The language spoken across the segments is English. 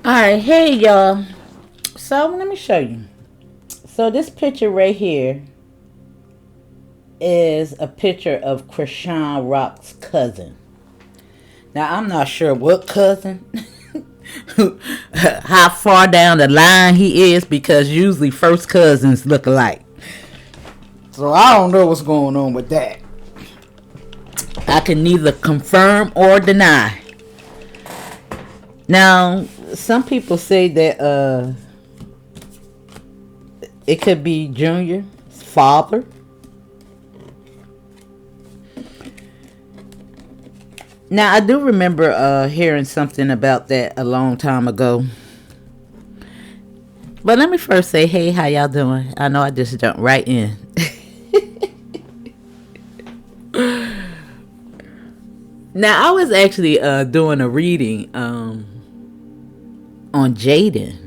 Alright, hey y'all. So let me show you. So this picture right here is a picture of Chrisean Rock's cousin. Now I'm not sure what cousin, how far down the line he is, because usually first cousins look alike. So I don't know what's going on with that. I can neither confirm or deny. Now, some people say that it could be Junior's father. Now, I do remember hearing something about that a long time ago. But let me first say, hey, how y'all doing? I know I just jumped right in. Now, I was actually doing a reading on Jaden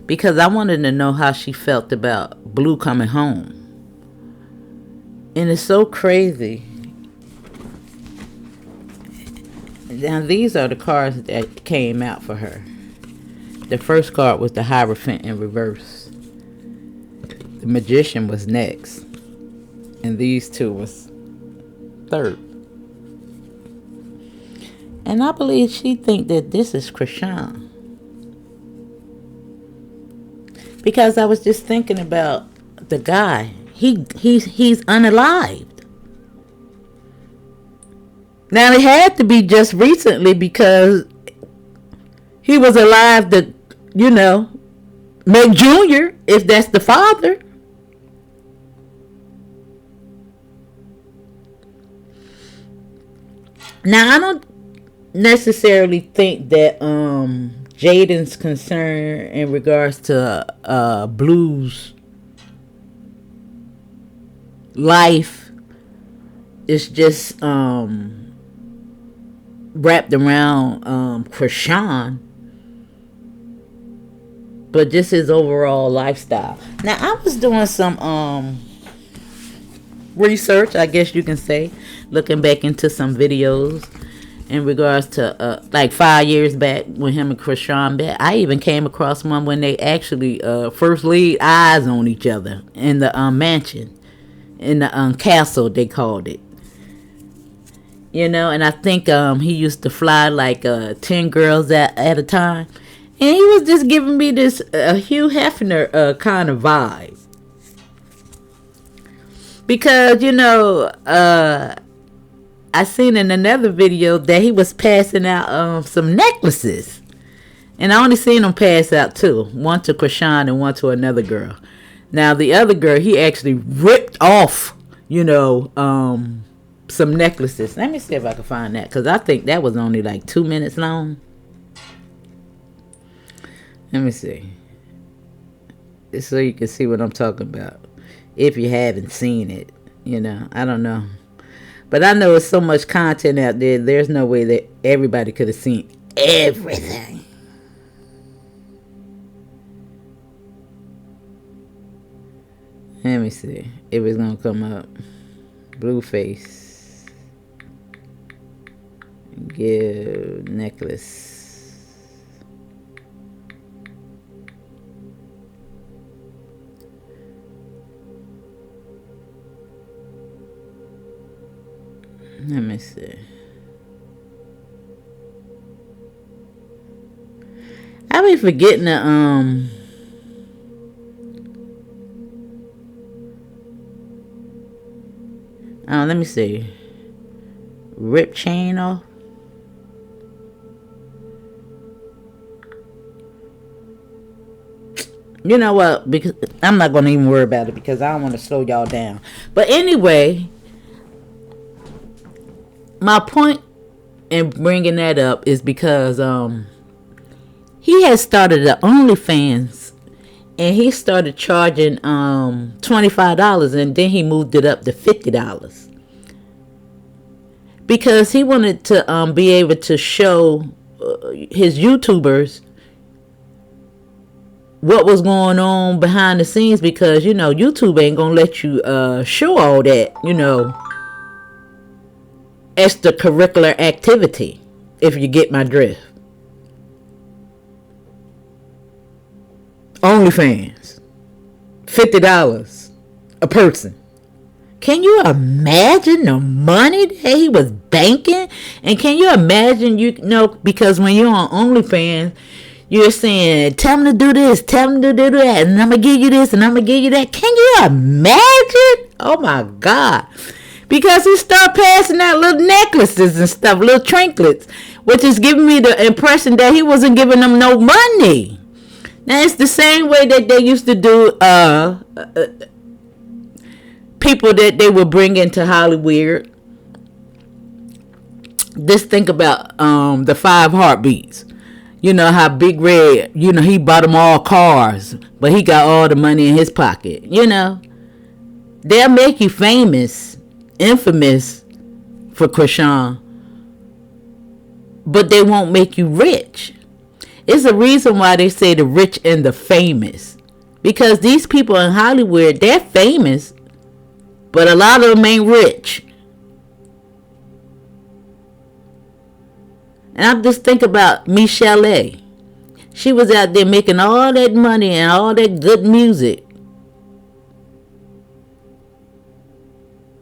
because I wanted to know how she felt about Blue coming home. And it's so crazy. Now, these are the cards that came out for her. The first card was the Hierophant in reverse. The Magician was next. And these two was third. And I believe she think that this is Chrisean. Because I was just thinking about the guy. He's unalived. Now it had to be just recently because he was alive to, make Junior, if that's the father. Now I don't necessarily think that Jaden's concern in regards to Blue's life is just wrapped around Chrisean, but just his overall lifestyle. Now I was doing some research, I guess you can say, looking back into some videos in regards to like 5 years back when him and Chrisean met. I even came across one when they actually first laid eyes on each other in the mansion, in the castle they called it. And I think he used to fly like 10 girls at a time. And he was just giving me this Hugh Hefner kind of vibe. Because, I seen in another video that he was passing out some necklaces. And I only seen him pass out two. One to Chrisean and one to another girl. Now, the other girl, he actually ripped off, some necklaces. Let me see if I can find that. Because I think that was only like 2 minutes long. Let me see. So you can see what I'm talking about. If you haven't seen it. I don't know. But I know it's so much content out there. There's no way that everybody could have seen everything. Let me see if it's going to come up. Blueface. Give necklace. Let me see. I be forgetting to let me see. Rip chain off. You know what? Because I'm not gonna even worry about it because I don't want to slow y'all down. But anyway, my point in bringing that up is because he had started the OnlyFans and he started charging $25 and then he moved it up to $50 because he wanted to be able to show his YouTubers what was going on behind the scenes because YouTube ain't gonna let you show all that extracurricular activity, if you get my drift. OnlyFans. $50 a person. Can you imagine the money that he was banking? And can you imagine, because when you're on OnlyFans, you're saying, tell him to do this, tell him to do that, and I'm going to give you this, and I'm going to give you that. Can you imagine? Oh, my God. Because he started passing out little necklaces and stuff, little trinkets, which is giving me the impression that he wasn't giving them no money. Now, it's the same way that they used to do people that they would bring into Hollywood. Just think about the 5 Heartbeats. You know how Big Red, he bought them all cars, but he got all the money in his pocket. They'll make you famous, infamous for Chrisean, but they won't make you rich. It's a reason why they say the rich and the famous. Because these people in Hollywood, they're famous, but a lot of them ain't rich. And I'm just thinking about Michelle. She was out there making all that money and all that good music,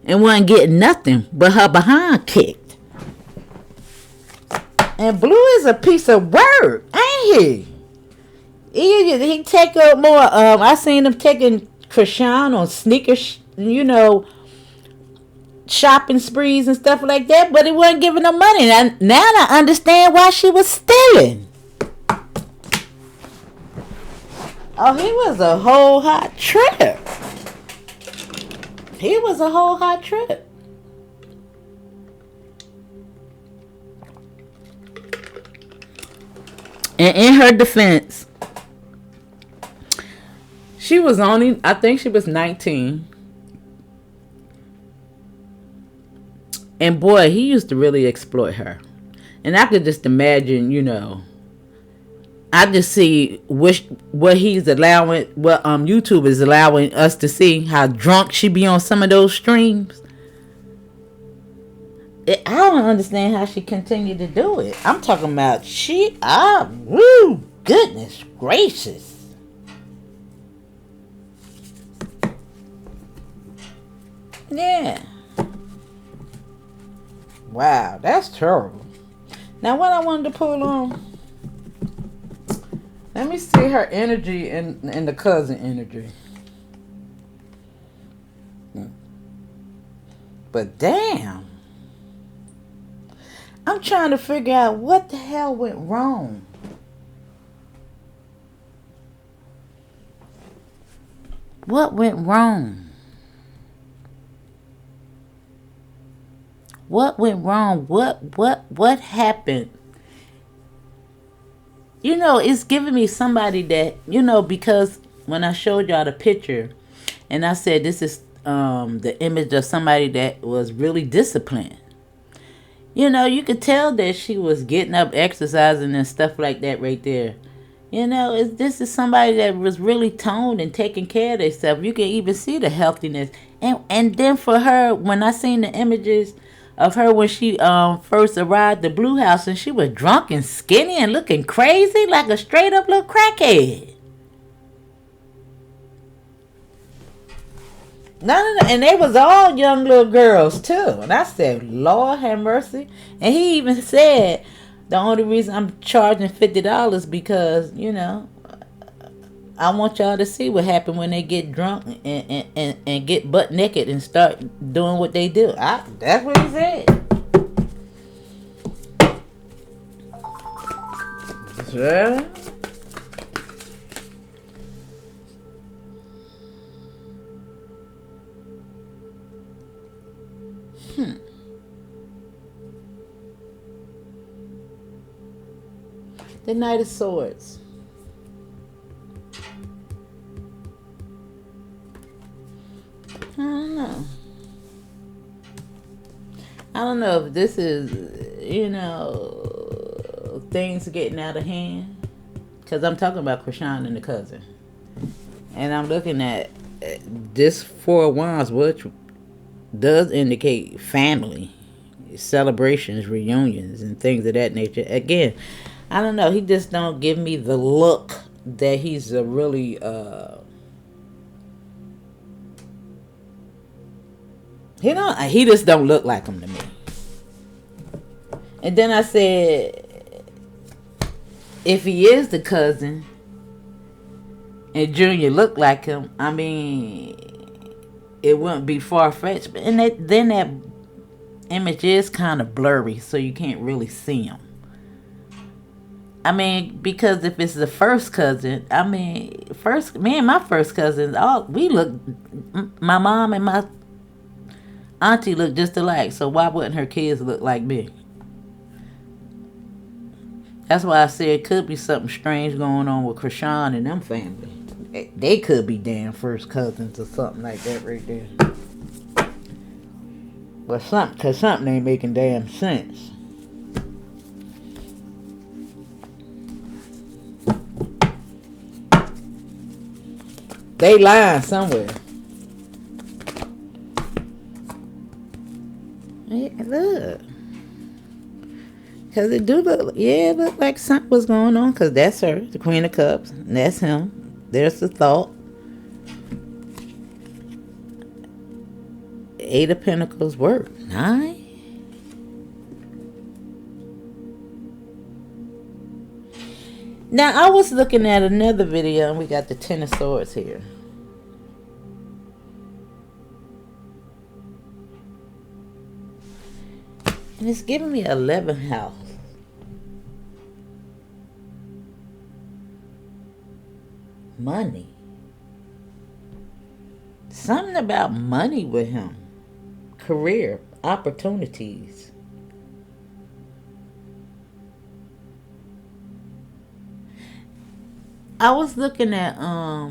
and wasn't getting nothing but her behind kicked. And Blue is a piece of work, ain't he? He take up more. I seen him taking Chrisean on sneakers, shopping sprees and stuff like that, but he wasn't giving her money. Now I understand why she was stealing. Oh, he was a whole hot trip. He was a whole hot trip. And in her defense, I think she was 19. And boy, he used to really exploit her. And I could just imagine, I just see what he's allowing, what YouTube is allowing us to see, how drunk she be on some of those streams. I don't understand how she continued to do it. I'm talking about goodness gracious. Yeah. Wow, that's terrible. Now what I wanted to pull on, let me see her energy and the cousin energy. But damn, I'm trying to figure out what the hell went wrong. What went wrong? What went wrong? What happened? It's giving me somebody that, because when I showed y'all the picture and I said this is the image of somebody that was really disciplined. You could tell that she was getting up, exercising and stuff like that right there. This is somebody that was really toned and taking care of themselves. You can even see the healthiness. And then for her, when I seen the images of her when she first arrived at the Blue House, and she was drunk and skinny and looking crazy like a straight up little crackhead. No. And they was all young little girls too. And I said, Lord have mercy. And he even said, the only reason I'm charging $50 because, I want y'all to see what happened when they get drunk and get butt naked and start doing what they do. That's what he said. Sure. The Knight of Swords. I don't know if this is, things getting out of hand. Because I'm talking about Chrisean and the cousin. And I'm looking at this 4 of Wands, which does indicate family, celebrations, reunions, and things of that nature. Again, I don't know. He just don't give me the look that he's a really he just don't look like him to me. And then I said, if he is the cousin and Junior looked like him, I mean, it wouldn't be far-fetched. And then that image is kind of blurry, so you can't really see him. I mean, because if it's the first cousin, I mean, me and my first cousins, my mom and my auntie look just alike, so why wouldn't her kids look like me? That's why I said it could be something strange going on with Chrisean and them family. They could be damn first cousins or something like that right there. But something ain't making damn sense. They lying somewhere. Yeah, look. Because it do look, it look like something was going on. Because that's her, the Queen of Cups. And that's him. There's the thought. Eight of Pentacles work. 9. Now, I was looking at another video, and we got the Ten of Swords here. And it's giving me 11th house. Money. Something about money with him. Career, opportunities. I was looking at I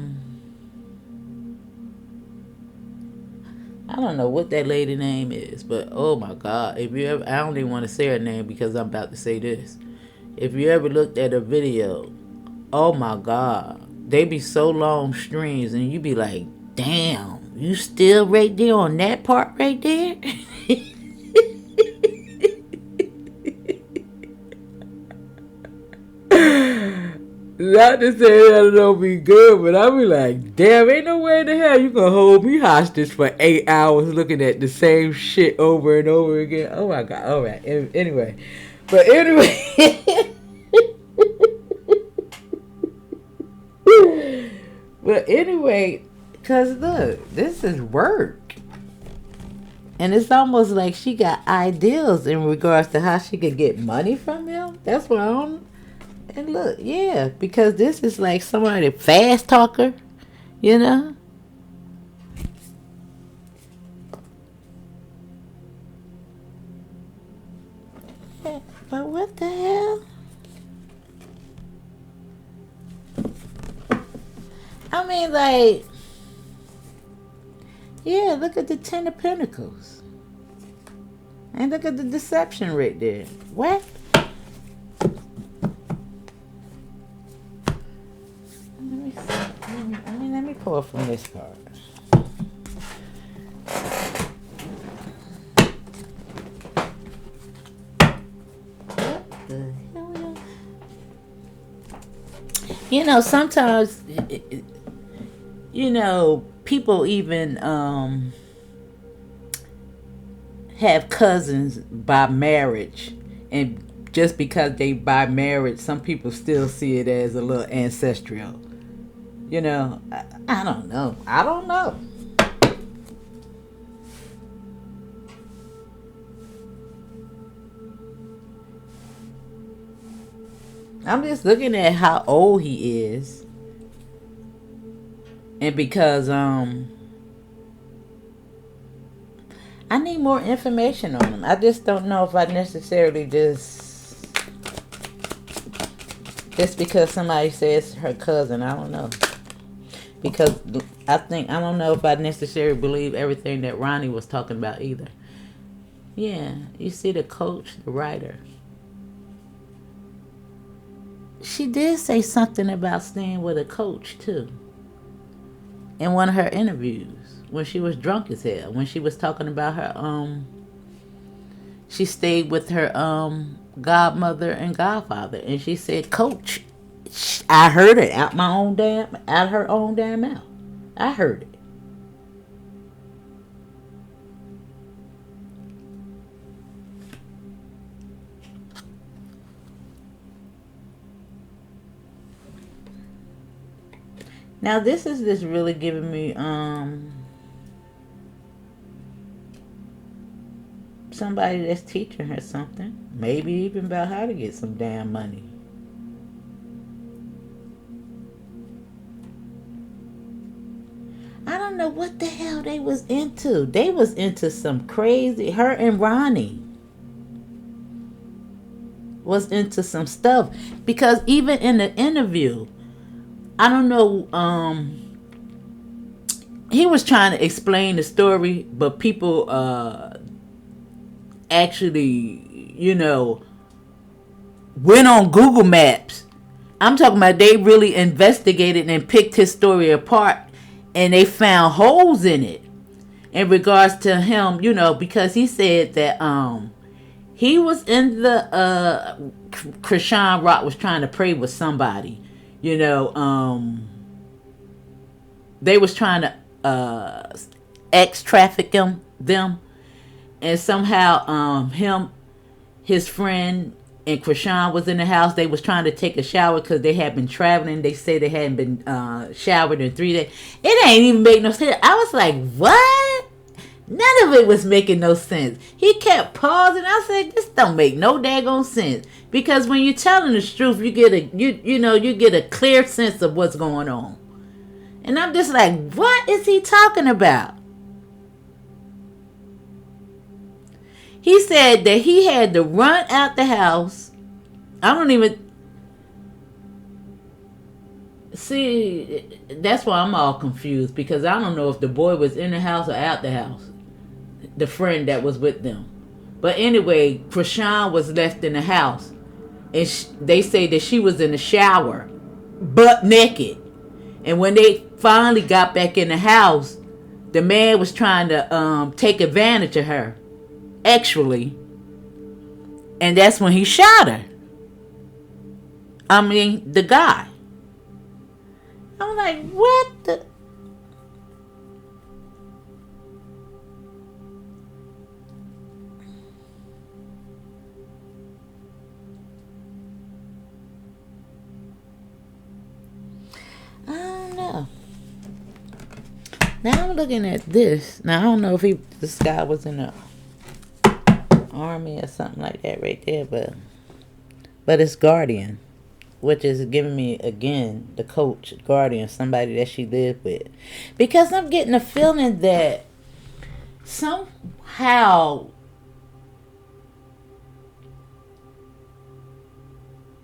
don't know what that lady name is, but oh my God, if you ever, I don't even want to say her name because I'm about to say this. If you ever looked at a video, oh my God, they be so long streams and you be like, damn, you still right there on that part right there? Not to say that don't be good, but I be like, damn, ain't no way in the hell you gonna hold me hostage for 8 hours looking at the same shit over and over again. Oh my God. All right. Anyway. But anyway. But anyway, because look, this is work. And it's almost like she got ideals in regards to how she could get money from him. That's what I don't. And look, yeah, because this is like somebody fast talker, you know? Yeah, but what the hell? I mean, like, yeah, look at the Ten of Pentacles. And look at the deception right there. What? Let me pull from this card. What the hell? You know, sometimes, you know, people even have cousins by marriage, and just because they by marriage, some people still see it as a little ancestral. You know, I don't know. I don't know. I'm just looking at how old he is. And because I need more information on him. I just don't know if I necessarily just because somebody says her cousin. I don't know. Because I don't know if I necessarily believe everything that Ronnie was talking about either. Yeah, you see the coach, the writer. She did say something about staying with a coach too. In one of her interviews, when she was drunk as hell, when she was talking about her, she stayed with her godmother and godfather, and she said coach I heard it out of her own damn mouth. I heard it. Now this is just really giving me somebody that's teaching her something. Maybe even about how to get some damn money. I don't know what the hell they was into. They was into some crazy, her and Ronnie was into some stuff. Because even in the interview, I don't know, he was trying to explain the story, but people actually, went on Google Maps. I'm talking about they really investigated and picked his story apart, and they found holes in it in regards to him, because he said that he was in the Chrisean Rock was trying to pray with somebody. They was trying to ex-traffic them, and somehow his friend and Chrisean was in the house. They was trying to take a shower because they had been traveling. They say they hadn't been showered in 3 days. It ain't even make no sense. I was like, what? None of it was making no sense. He kept pausing. I said, this don't make no daggone sense. Because when you're telling the truth, you get you get a clear sense of what's going on. And I'm just like, what is he talking about? He said that he had to run out the house. I don't even see. That's why I'm all confused, because I don't know if the boy was in the house or out the house. The friend that was with them. But anyway, Chrisean was left in the house. And they say that she was in the shower, butt naked. And when they finally got back in the house, the man was trying to take advantage of her. Actually. And that's when he shot her. I mean, the guy. I'm like, what the... I don't know. Now I'm looking at this. Now I don't know if this guy was in the army or something like that right there, but it's Guardian, which is giving me again the coach Guardian, somebody that she lived with, because I'm getting a feeling that somehow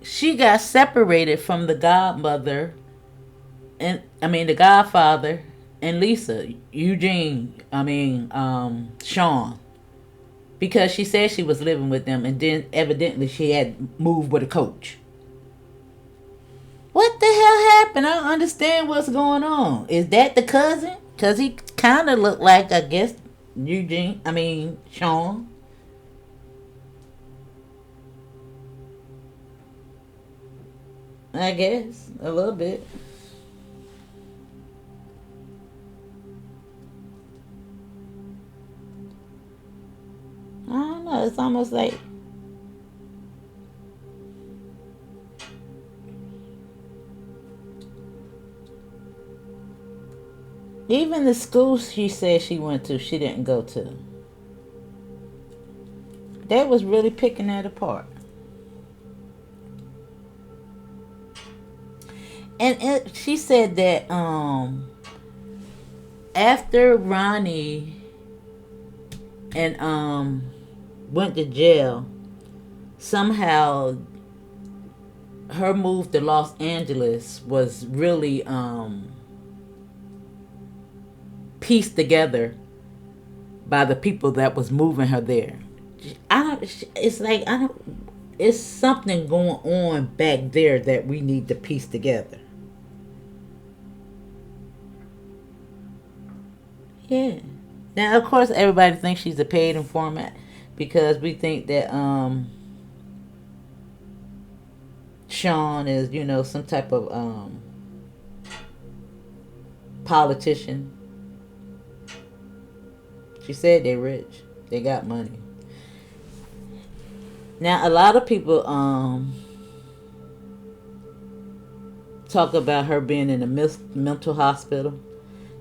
she got separated from the godmother. And the godfather and Lisa, Sean, because she said she was living with them, and then evidently she had moved with a coach. What the hell happened? I don't understand what's going on. Is that the cousin? Because he kind of looked like, I guess, Sean. I guess, a little bit. I don't know. It's almost like even the school she said she went to, she didn't go to. They was really picking that apart. And she said that after Ronnie and went to jail, somehow her move to Los Angeles was really pieced together by the people that was moving her there. It's something going on back there that we need to piece together. Yeah. Now, of course, everybody thinks she's a paid informant because we think that Sean is, you know, some type of politician. She said they're rich. They got money. Now, a lot of people talk about her being in a mental hospital.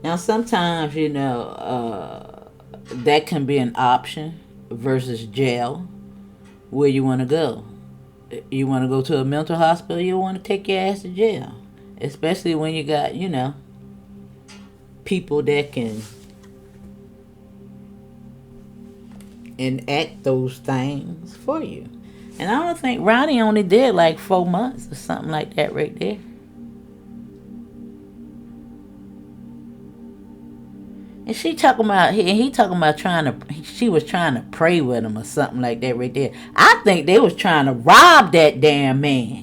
Now, sometimes, you know, that can be an option versus jail. Where you want to go? You want to go to a mental hospital? You want to take your ass to jail. Especially when you got, you know, people that can enact those things for you. And I don't think Ronnie only did like 4 months or something like that right there. And she talking about, he talking about she was trying to pray with him or something like that right there. I think they was trying to rob that damn man.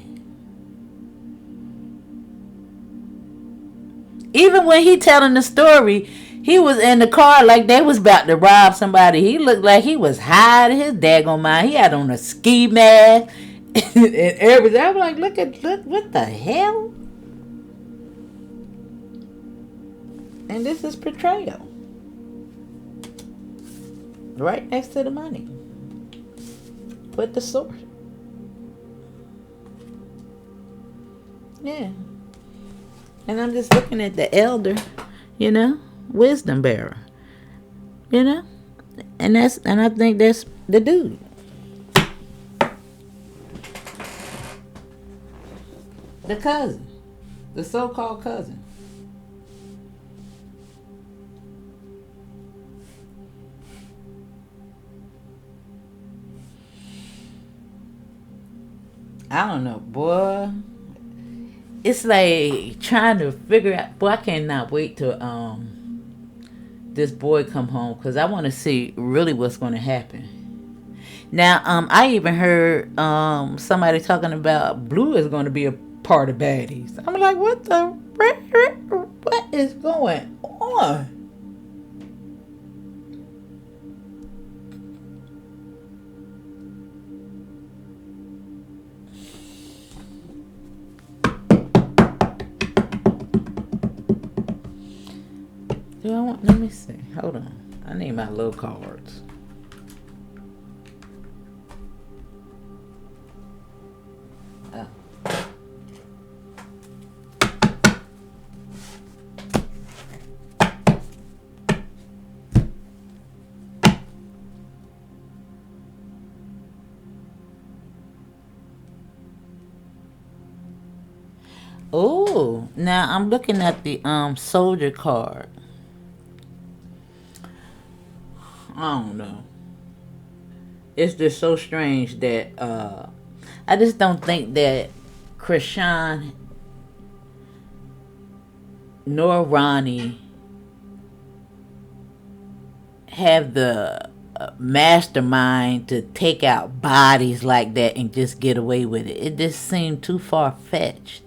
Even when he telling the story, he was in the car like they was about to rob somebody. He looked like he was high to his daggone mind. He had on a ski mask and everything. I was like, look, what the hell? And this is portrayal. Right next to the money. Put the source. Yeah. And I'm just looking at the elder, you know, wisdom bearer. You know? And I think that's the dude. The cousin. The so-called cousin. I don't know, boy. It's like trying to figure out. Boy, I cannot wait till this boy come home, because I want to see really what's going to happen. Now, I even heard somebody talking about Blue is going to be a part of Baddies. I'm like, what is going on? Let me see. Hold on. I need my little cards. Oh. Oh, now I'm looking at the soldier card. I don't know. It's just so strange that I just don't think that Chrisean nor Ronnie have the mastermind to take out bodies like that and just get away with it. It just seemed too far-fetched.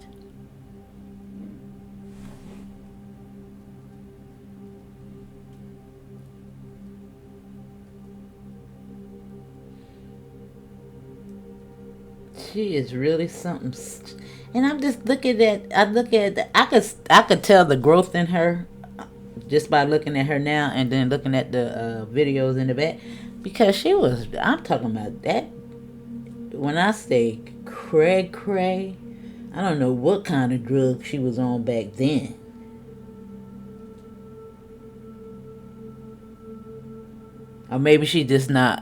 She is really something, and I'm just looking at. I could tell the growth in her just by looking at her now, and then looking at the videos in the back, because she was. I'm talking about that. When I say cray, I don't know what kind of drug she was on back then. Or maybe she just not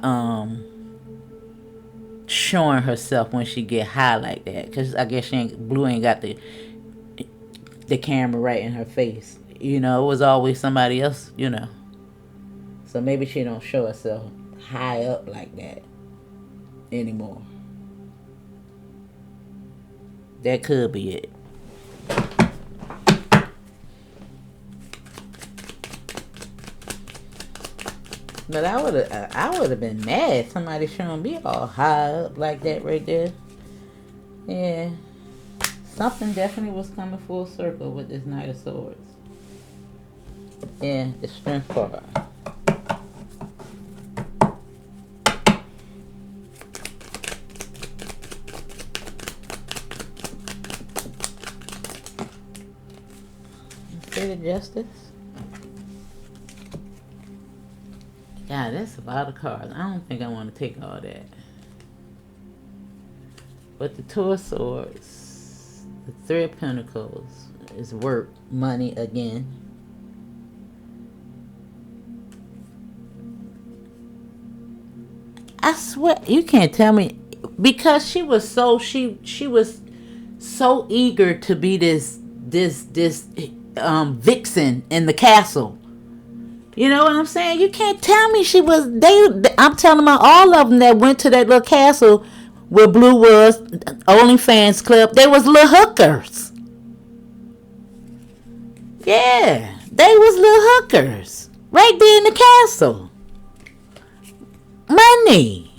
showing herself when she get high like that, because I guess Blue ain't got the camera right in her face. You know, it was always somebody else, you know. So maybe she don't show herself high up like that anymore. That could be it. But I would have been mad. Somebody showing me all high up like that right there. Yeah. Something definitely was coming full circle with this Knight of Swords. Yeah, the strength card. Administrative justice. God, that's a lot of cards. I don't think I want to take all that. But the Two of Swords, the Three of Pentacles is work, money again. I swear, you can't tell me, because she was so she was so eager to be this vixen in the castle. You know what I'm saying? You can't tell me she was. I'm telling about all of them that went to that little castle where Blue was, OnlyFans club. They was little hookers. Yeah, they was little hookers right there in the castle. Money.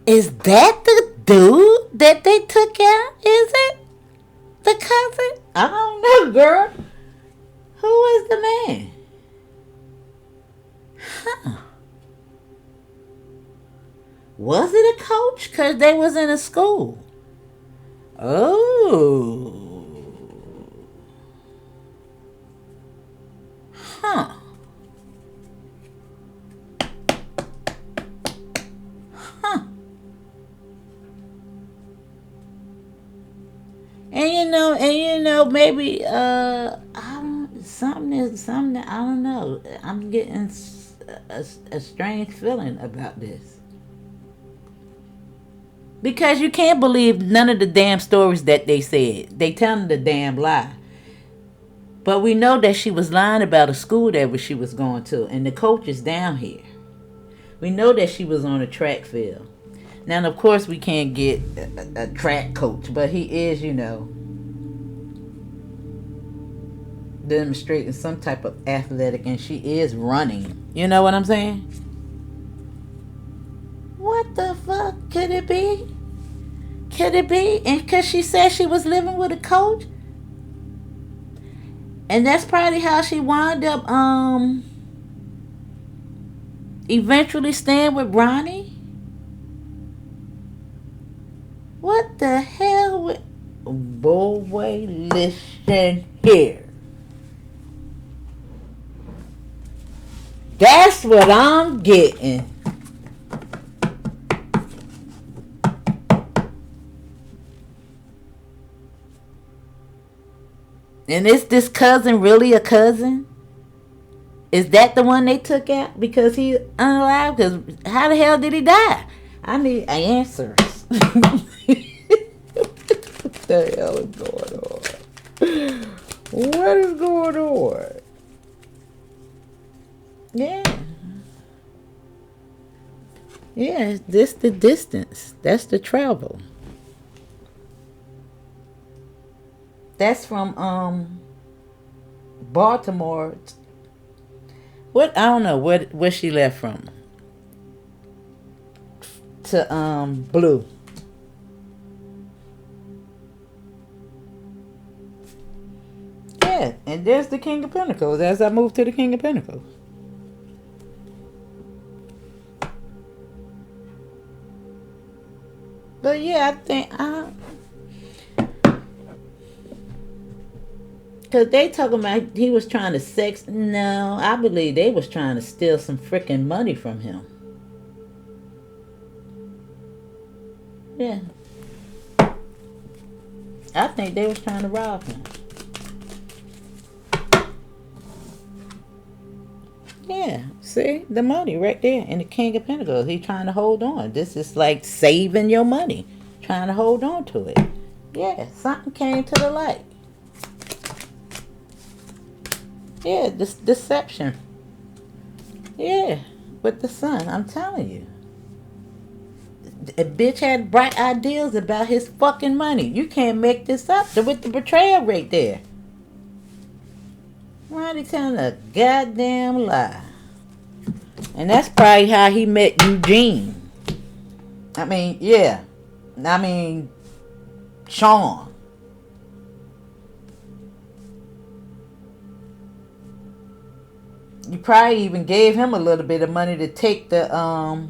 Is that the dude that they took out? Is it the cousin? I don't know, girl. Who is the man? Huh. Was it a coach? Because they was in a school. Oh. Huh. Huh. And you know, maybe something I don't know. I'm getting a strange feeling about this. Because you can't believe none of the damn stories that they said. They telling the damn lie. But we know that she was lying about a school that she was going to. And the coach is down here. We know that she was on a track field. Now, of course, we can't get a track coach. But he is, you know, demonstrating some type of athletic. And she is running. You know what I'm saying? What the fuck could it be? Could it be? And because she said she was living with a coach? And that's probably how she wound up eventually staying with Ronnie? What the hell? Boy, listen here. That's what I'm getting. And is this cousin really a cousin? Is that the one they took out because he's unalive? Because how the hell did he die? I need answers. What the hell is going on? What is going on? Yeah. Yeah, this the distance. That's the travel. That's from Baltimore. What, I don't know where she left from. To Blue. Yeah, and there's the King of Pentacles as I move to the King of Pentacles. But yeah, I think because they talking about he was trying to sex. No, I believe they was trying to steal some freaking money from him. Yeah. I think they was trying to rob him. Yeah, see? The money right there in the King of Pentacles. He trying to hold on. This is like saving your money. Trying to hold on to it. Yeah, something came to the light. Yeah, this deception. Yeah, with the sun. I'm telling you. A bitch had bright ideas about his fucking money. You can't make this up. With the betrayal right there. Why are they telling a goddamn lie? And that's probably how he met Eugene. I mean, yeah. I mean, Sean. You probably even gave him a little bit of money to take the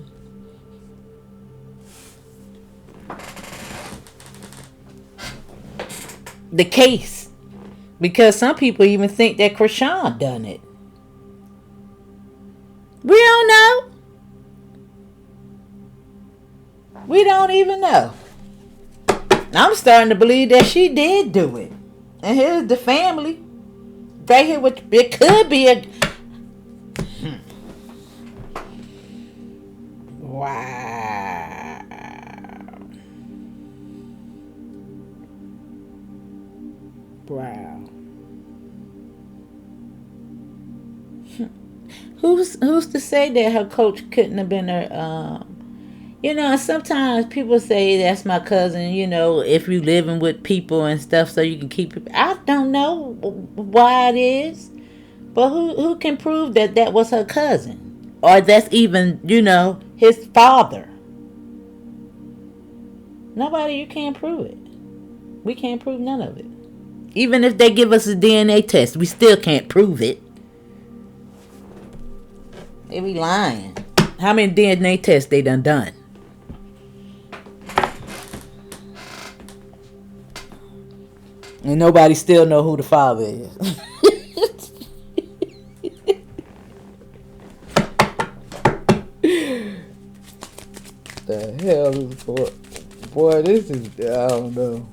case, because some people even think that Chrisean done it. We don't know. We don't even know. I'm starting to believe that she did do it. And here's the family. Right here, which it could be a... Wow. Wow. Who's to say that her coach couldn't have been her, sometimes people say that's my cousin, if you living with people and stuff so you can keep it. I don't know why it is, but who can prove that was her cousin? Or that's even, his father? Nobody, you can't prove it. We can't prove none of it. Even if they give us a DNA test, we still can't prove it. They be lying. How many DNA tests they done? And nobody still know who the father is. The hell is boy, this is, I don't know.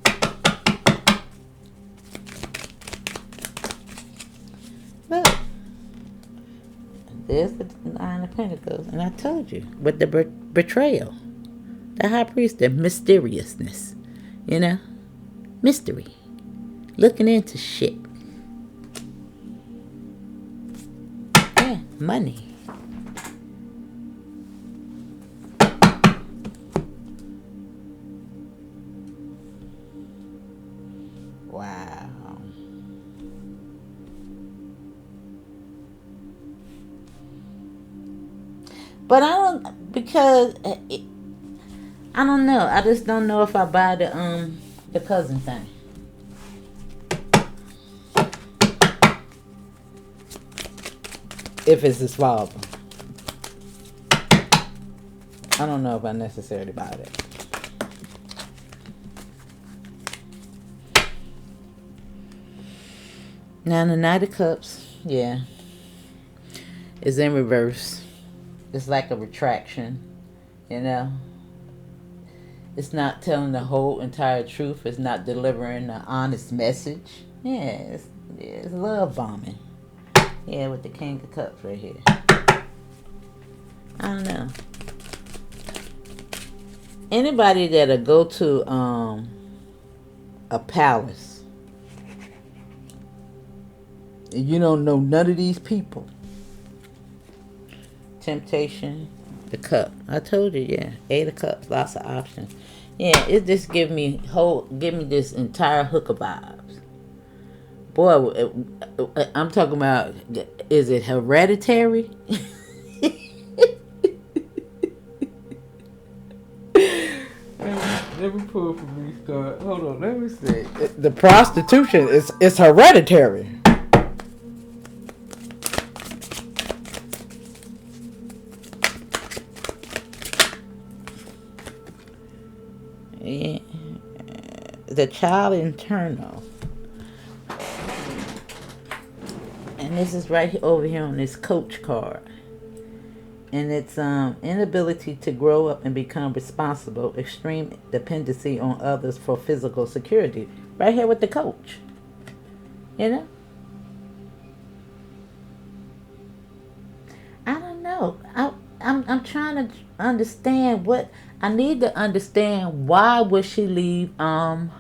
Look. There's the Nine of Pentacles. And I told you, with the betrayal. The High Priest, the mysteriousness. Mystery. Looking into shit. Yeah, money. Wow. But I don't know. I just don't know if I buy the cousin thing. If it's his father. I don't know if I necessarily buy that. Now the Knight of Cups, yeah, is in reverse. It's like a retraction, It's not telling the whole entire truth. It's not delivering an honest message. Yeah, it's love bombing. Yeah, with the King of Cups right here. I don't know. Anybody that'll go to a palace, and you don't know none of these people. Temptation, the cup. I told you, yeah. 8 of Cups, lots of options. Yeah, it just give me this entire hook of vibes. Boy, I'm talking about, is it hereditary? Let me pull from restart. Hold on, let me see. The prostitution is hereditary. Yeah. The child internal. And this is right over here on this coach card. And it's inability to grow up and become responsible, extreme dependency on others for physical security. Right here with the coach. I don't know. I'm trying to understand what I need to understand. Why would she leave the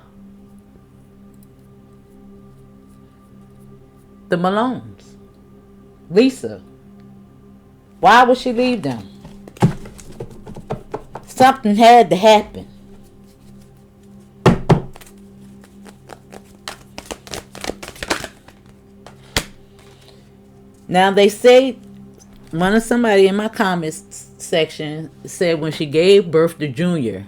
Malones? Lisa. Why would she leave them? Something had to happen. Now they say, somebody in my comments section said when she gave birth to Junior,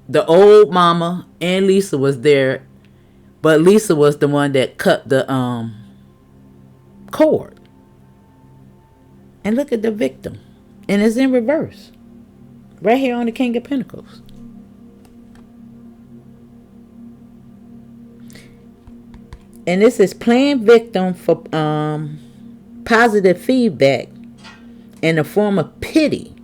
The old mama and Lisa was there, but Lisa was the one that cut the cord. And look at the victim. And it's in reverse. Right here on the King of Pentacles. And this is playing victim for positive feedback in the form of pity.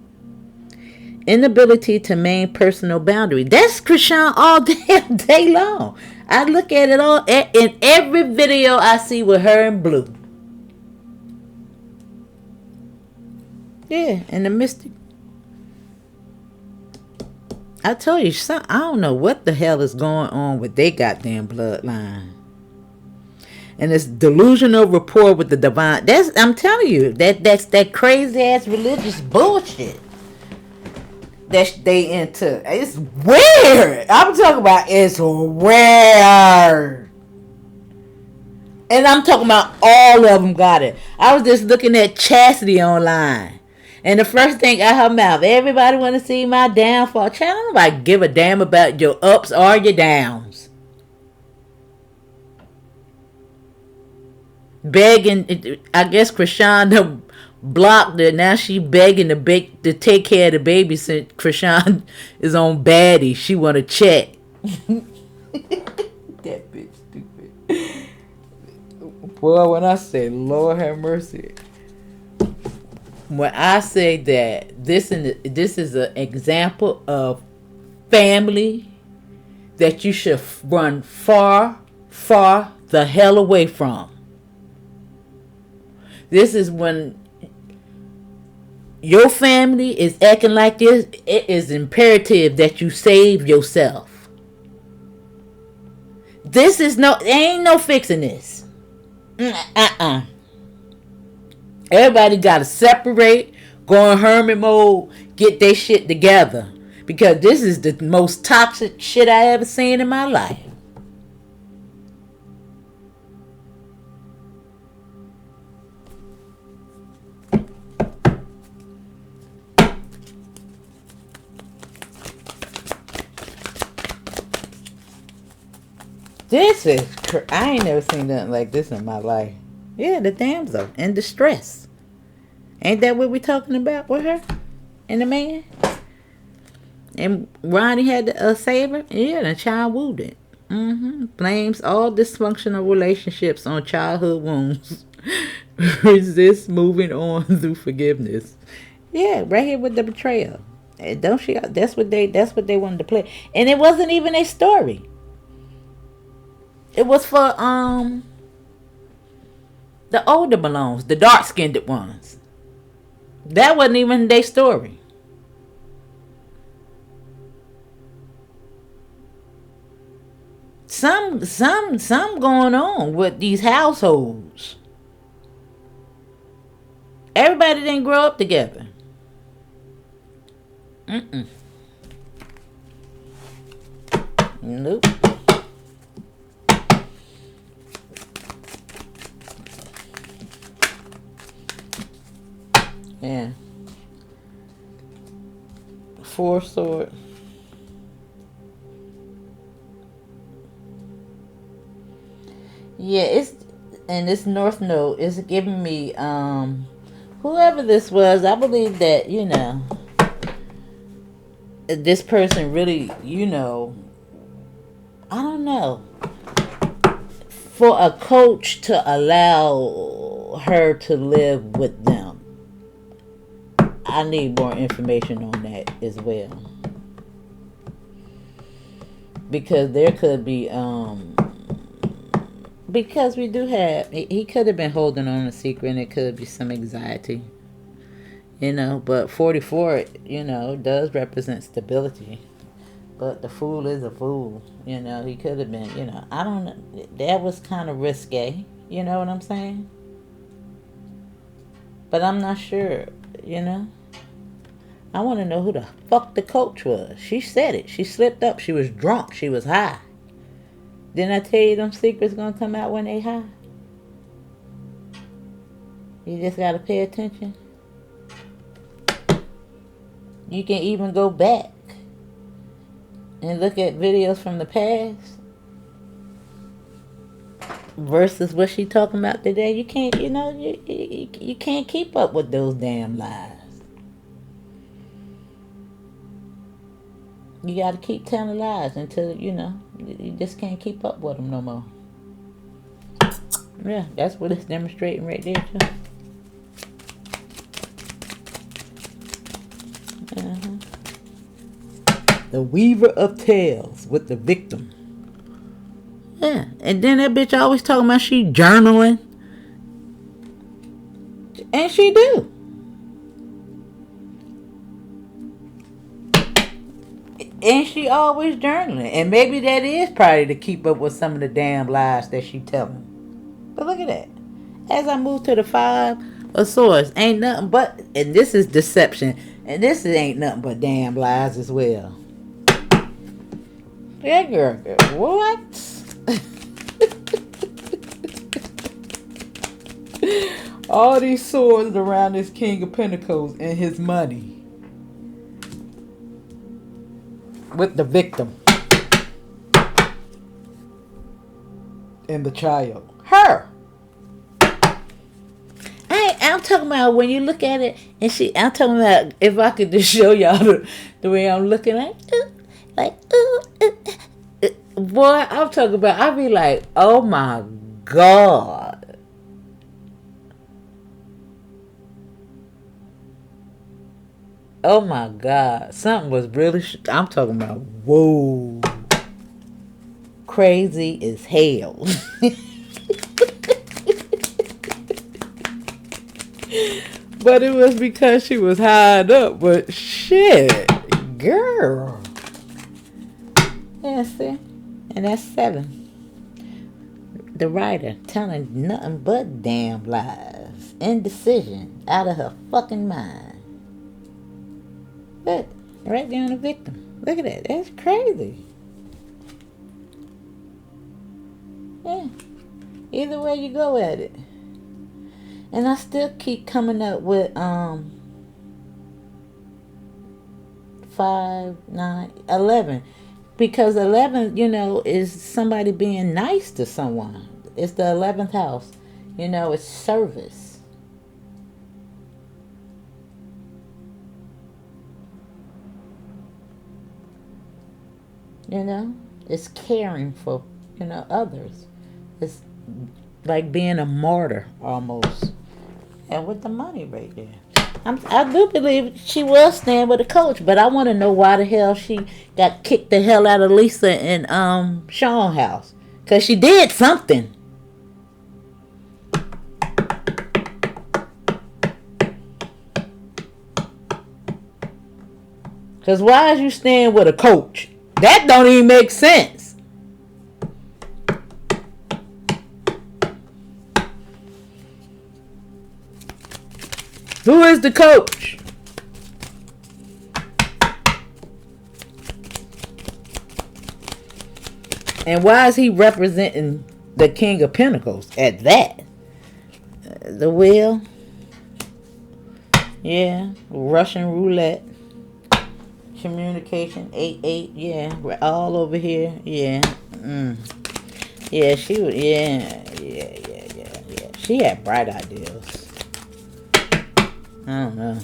Inability to maintain personal boundary. That's Chrisean all day long. I look at it all in every video I see with her in blue. Yeah, and the mystic. I told you, I don't know what the hell is going on with their goddamn bloodline. And this delusional rapport with the divine. I'm telling you, that's that crazy ass religious bullshit that they into. It's weird. I'm talking about it's weird. And I'm talking about all of them got it. I was just looking at Chastity online. And the first thing out her mouth, everybody want to see my downfall. Child, nobody give a damn about your ups or your downs. Begging, I guess Chrisean blocked her. Now she begging to take care of the baby since Chrisean is on baddie. She want to check. That bitch stupid. Boy, when I say Lord have mercy. When I say that this is an example of family that you should run far, far the hell away from. This is when your family is acting like this. It is imperative that you save yourself. There ain't no fixing this. Everybody gotta separate, go in hermit mode, get their shit together. Because this is the most toxic shit I ever seen in my life. I ain't never seen nothing like this in my life. Yeah, the damsel in distress. Ain't that what we talking about with her and the man? And Ronnie had to save her. Yeah, the child wounded. Blames all dysfunctional relationships on childhood wounds. Resist moving on through forgiveness. Yeah, right here with the betrayal. Don't she? That's what they wanted to play. And it wasn't even a story. It was for the older Malones, the dark-skinned ones. That wasn't even their story. Some going on with these households. Everybody didn't grow up together. Nope. Yeah. Four sword. Yeah, and this North Node is giving me whoever this was. I believe that this person really I don't know, for a coach to allow her to live with them. I need more information on that as well. Because there could be, because we do have, he could have been holding on a secret and it could be some anxiety. But 44, does represent stability. But the fool is a fool. He could have been, I don't know. That was kind of risque. You know what I'm saying? But I'm not sure, I want to know who the fuck the coach was. She said it. She slipped up. She was drunk. She was high. Didn't I tell you them secrets going to come out when they high? You just got to pay attention. You can even go back and look at videos from the past versus what she talking about today, you can't, you can't keep up with those damn lies. You got to keep telling lies until, you just can't keep up with them no more. Yeah, that's what it's demonstrating right there, too. The weaver of tales with the victim. Yeah, and then that bitch always talking about she journaling. And she do. And she always journaling. And maybe that is probably to keep up with some of the damn lies that she telling. But look at that. As I move to the 5 of swords, ain't nothing but, and this is deception, and this ain't nothing but damn lies as well. That girl, what? All these swords around this King of Pentacles and his money. With the victim. And the child. Her. I'm talking about when you look at it, and I'm talking about if I could just show y'all the way I'm looking boy, I'm talking about, I be like, oh my God. Oh my God. Something was really, I'm talking about, whoa. Crazy as hell. But it was because she was high up. But shit, girl. Yeah, see? And that's 7. The writer telling nothing but damn lies. Indecision out of her fucking mind. Look, right there on the victim. Look at that. That's crazy. Yeah. Either way you go at it. And I still keep coming up with 5, 9, 11. Because 11, is somebody being nice to someone. It's the 11th house. It's service. It's caring for, others. It's like being a martyr almost. And with the money right there. I do believe she was staying with a coach, but I want to know why the hell she got kicked the hell out of Lisa and Sean's house. Because she did something. Because why is you staying with a coach? That don't even make sense. Who is the coach? And why is he representing the King of Pentacles at that? The wheel. Yeah. Russian roulette. Communication. 8-8. Yeah. We're all over here. Yeah. Yeah, she was. Yeah. She had bright ideas. I don't know.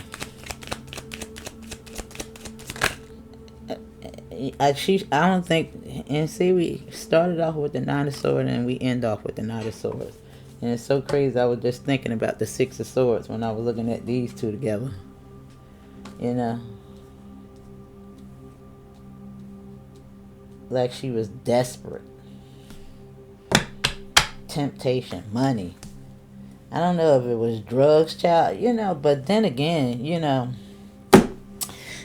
I don't think, and see, we started off with the 9 of Swords and we end off with the 9 of Swords. And it's so crazy. I was just thinking about the 6 of Swords when I was looking at these two together. Like she was desperate. Temptation, money. I don't know if it was drugs, child, but then again,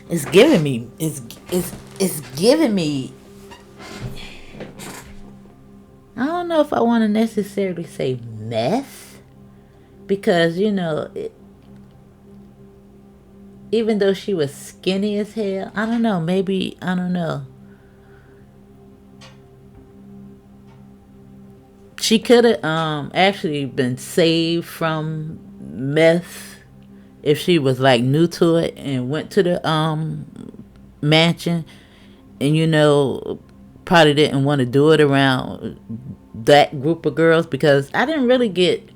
it's giving me, it's giving me, I don't know if I want to necessarily say meth, because, even though she was skinny as hell, I don't know, maybe, I don't know. She could have actually been saved from meth if she was like new to it and went to the mansion and you know, probably didn't want to do it around that group of girls, because I didn't really get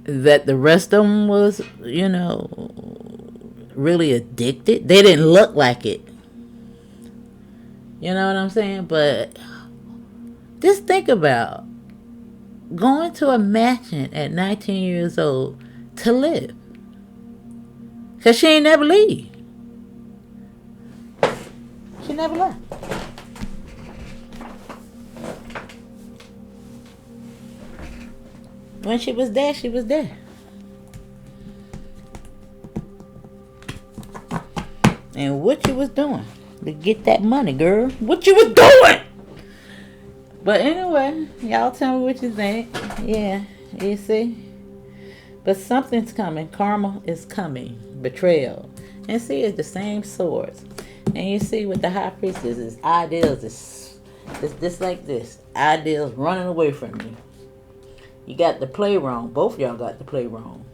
that the rest of them was, you know, really addicted. They didn't look like it. You know what I'm saying? But just think about going to a mansion at 19 years old to live. Because she ain't never leave. She never left. When she was there, she was there. And what you was doing to get that money, girl? What you was doing? But anyway, y'all tell me what you think. Yeah, you see? But something's coming. Karma is coming. Betrayal. And see, it's the same swords. And you see with the high priestess, is ideals is just like this. Ideals running away from you. You got the play wrong. Both of y'all got the play wrong.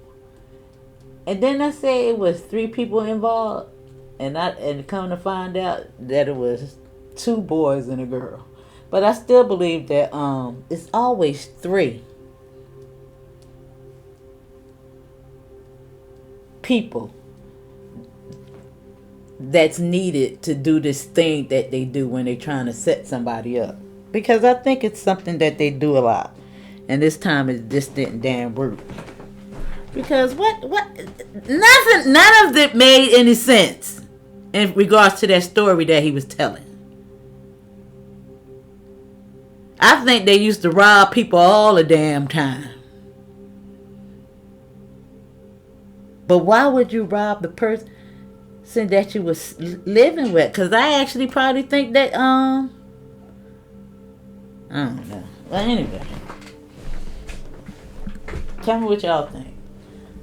And then I say it was 3 people involved. And come to find out that it was 2 boys and a girl. But I still believe that it's always 3 people that's needed to do this thing that they do when they're trying to set somebody up. Because I think it's something that they do a lot. And this time it just didn't damn work. Because what none of it made any sense in regards to that story that he was telling. I think they used to rob people all the damn time. But why would you rob the person that you was living with? Because I actually probably think that, I don't know. Well, anyway. Tell me what y'all think.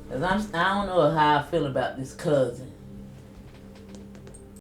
Because I don't know how I feel about this cousin.